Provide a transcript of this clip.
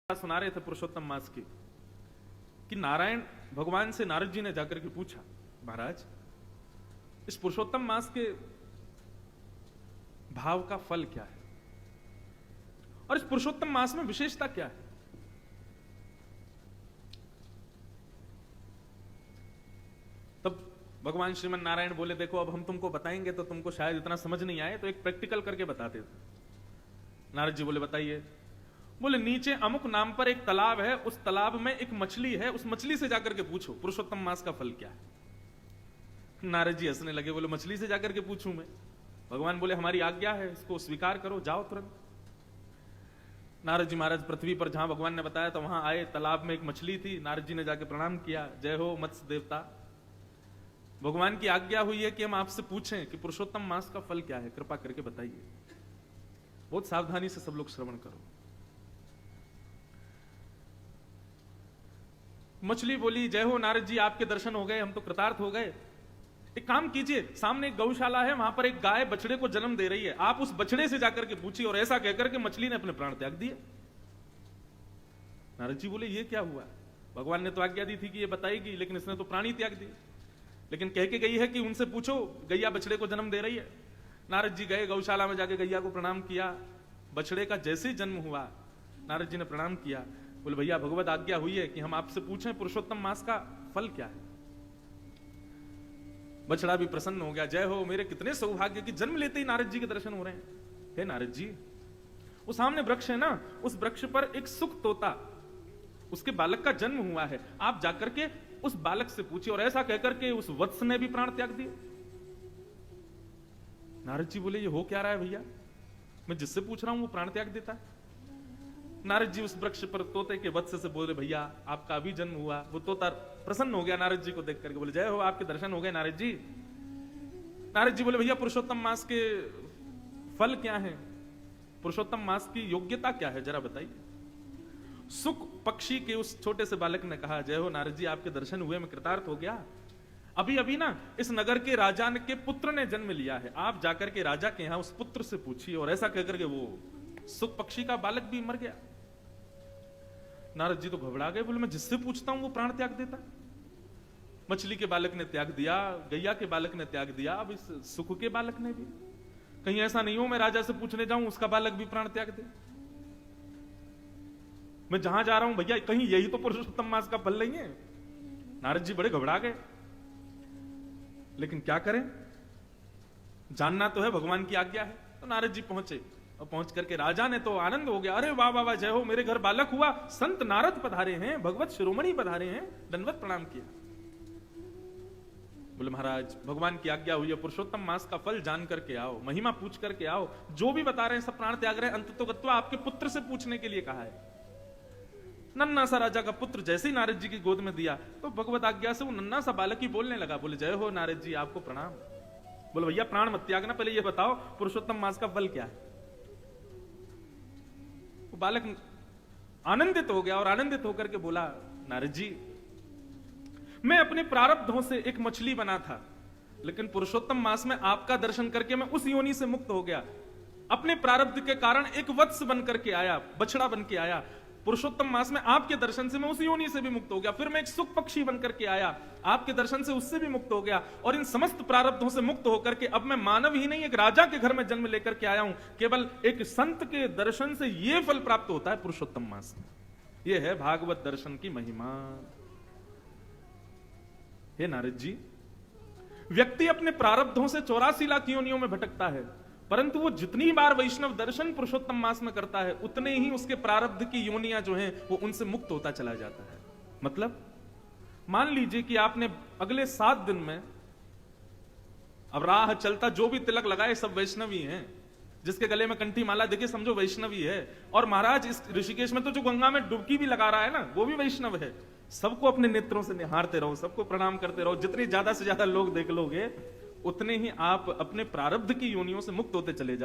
सुना रहे थे पुरुषोत्तम मास की कि नारायण भगवान से नारद जी ने जाकर के पूछा, महाराज इस पुरुषोत्तम मास के भाव का फल क्या है और इस पुरुषोत्तम मास में विशेषता क्या है। तब भगवान श्रीमन नारायण बोले, देखो अब हम तुमको बताएंगे तो तुमको शायद इतना समझ नहीं आए, तो एक प्रैक्टिकल करके बताते थे। नारद जी बोले, बताइए। बोले, नीचे अमुक नाम पर एक तालाब है, उस तालाब में एक मछली है, उस मछली से जाकर के पूछो पुरुषोत्तम मास का फल क्या है। नारद जी हंसने लगे, बोले मछली से जाकर के पूछूं मैं? भगवान बोले, हमारी आज्ञा है, इसको स्वीकार करो, जाओ तुरंत। नारद जी महाराज पृथ्वी पर जहां भगवान ने बताया तो वहां आए, तालाब में एक मछली थी। नारद जी ने जाके प्रणाम किया, जय हो मत्स्य देवता, भगवान की आज्ञा हुई है कि हम आपसे पूछें कि पुरुषोत्तम मास का फल क्या है, कृपा करके बताइए। बहुत सावधानी से सब लोग श्रवण करो। मछली बोली, जय हो नारद जी, आपके दर्शन हो गए, हम तो कृतार्थ हो गए। एक काम कीजिए, सामने एक गौशाला है, वहां पर एक गाय बछड़े को जन्म दे रही है, आप उस बछड़े से जाकर के पूछिए। और ऐसा कहकर के मछली ने अपने प्राण त्याग दिए। नारद जी बोले, ये क्या हुआ? भगवान ने तो आज्ञा दी थी कि ये बताएगी, लेकिन इसने तो प्राणी त्याग दिए। लेकिन कह के गई है कि उनसे पूछो, गैया बछड़े को जन्म दे रही है। नारद जी गए, गौशाला में जाके गैया को प्रणाम किया। बछड़े का जैसे ही जन्म हुआ, नारद जी ने प्रणाम किया, बोले भैया भगवत आज्ञा हुई है कि हम आपसे पूछें पुरुषोत्तम मास का फल क्या है। बछड़ा भी प्रसन्न हो गया, जय हो, मेरे कितने सौभाग्य कि जन्म लेते ही नारद जी के दर्शन हो रहे हैं। हे नारद जी, वो सामने वृक्ष है ना, उस वृक्ष पर एक सुख तोता, उसके बालक का जन्म हुआ है, आप जाकर के उस बालक से पूछिए। और ऐसा कहकर के उस वत्स ने भी प्राण त्याग दिए। नारद जी बोले, ये हो क्या रहा है भैया, मैं जिससे पूछ रहा हूं वो प्राण त्याग देता है। नारद जी उस वृक्ष पर तोते के वत्स से बोले, भैया आपका अभी जन्म हुआ। वो तोता प्रसन्न हो गया नारद जी को देख करके, बोले जय हो, आपके दर्शन हो गए नारद जी। नारद जी बोले, भैया पुरुषोत्तम मास के फल क्या है, पुरुषोत्तम मास की योग्यता क्या है, जरा बताइए। सुख पक्षी के उस छोटे से बालक ने कहा, जय हो नारद जी, आपके दर्शन हुए, मैं कृतार्थ हो गया। अभी अभी ना इस नगर के राजा के पुत्र ने जन्म लिया है, आप जाकर के राजा के यहां उस पुत्र से पूछिए। और ऐसा कहकर के वो सुख पक्षी का बालक भी मर गया। नारद जी तो घबरा गए, बोले मैं जिससे पूछता हूं वो प्राण त्याग देता। मछली के बालक ने त्याग दिया, गैया के बालक ने त्याग दिया, अब इस सुख के बालक ने भी। कहीं ऐसा नहीं हो मैं राजा से पूछने जाऊं, उसका बालक भी प्राण त्याग दे। मैं जहां जा रहा हूं भैया, कहीं यही तो पुरुषोत्तम मास का फल नहीं है। नारद जी बड़े घबरा गए, लेकिन क्या करें, जानना तो है, भगवान की आज्ञा है। तो नारद जी पहुंचे, और पहुंच करके राजा ने तो आनंद हो गया, अरे वाह वाह वाह, जय हो, मेरे घर बालक हुआ, संत नारद पधारे हैं, भगवत शिरोमणि पधारे हैं, दंडवत प्रणाम किया। बोले महाराज भगवान की आज्ञा हुई है, पुरुषोत्तम मास का फल जान करके आओ, महिमा पूछ करके आओ, जो भी बता रहे हैं सब प्राण त्याग रहे हैं। अंत तो गत्वा आपके पुत्र से पूछने के लिए कहा है। नन्ना सा राजा का पुत्र जैसे ही नारद जी की गोद में दिया, तो भगवत आज्ञा से वो नन्ना सा बालक ही बोलने लगा। बोले जय हो नारद जी, आपको प्रणाम। बोले भैया प्राण मत त्यागना, पहले ये बताओ पुरुषोत्तम मास का फल क्या है। वो बालक आनंदित हो गया, और आनंदित होकर के बोला, नारद जी मैं अपने प्रारब्धों से एक मछली बना था, लेकिन पुरुषोत्तम मास में आपका दर्शन करके मैं उस योनि से मुक्त हो गया। अपने प्रारब्ध के कारण एक वत्स बन करके आया, बछड़ा बन के आया। पुरुषोत्तम मास में आपके दर्शन से मैं उस योनि से भी मुक्त हो गया। फिर मैं एक सुख पक्षी बनकर के आया, आपके दर्शन से उससे भी मुक्त हो गया। और इन समस्त प्रारब्धों से मुक्त होकर के अब मैं मानव ही नहीं, एक राजा के घर में जन्म लेकर के आया हूं। केवल एक संत के दर्शन से यह फल प्राप्त होता है पुरुषोत्तम मास में। यह है भागवत दर्शन की महिमा। हे नारद जी, व्यक्ति अपने प्रारब्धों से 84 लाख योनियों में भटकता है, परंतु वो जितनी बार वैष्णव दर्शन पुरुषोत्तम मास में करता है, उतने ही उसके प्रारब्ध की योनियां जो हैं वो उनसे मुक्त होता चला जाता है। मतलब मान लीजिए कि आपने अगले 7 दिन में, अब राह चलता जो भी तिलक लगाए सब वैष्णवी हैं, जिसके गले में कंठी माला देखे समझो वैष्णवी है। और महाराज इस ऋषिकेश में तो जो गंगा में डुबकी भी लगा रहा है ना, वो भी वैष्णव है। सबको अपने नेत्रों से निहारते रहो, सबको प्रणाम करते रहो। जितने ज्यादा से ज्यादा लोग देख लोगे, उतने ही आप अपने प्रारब्ध की योनियों से मुक्त होते चले जाओ।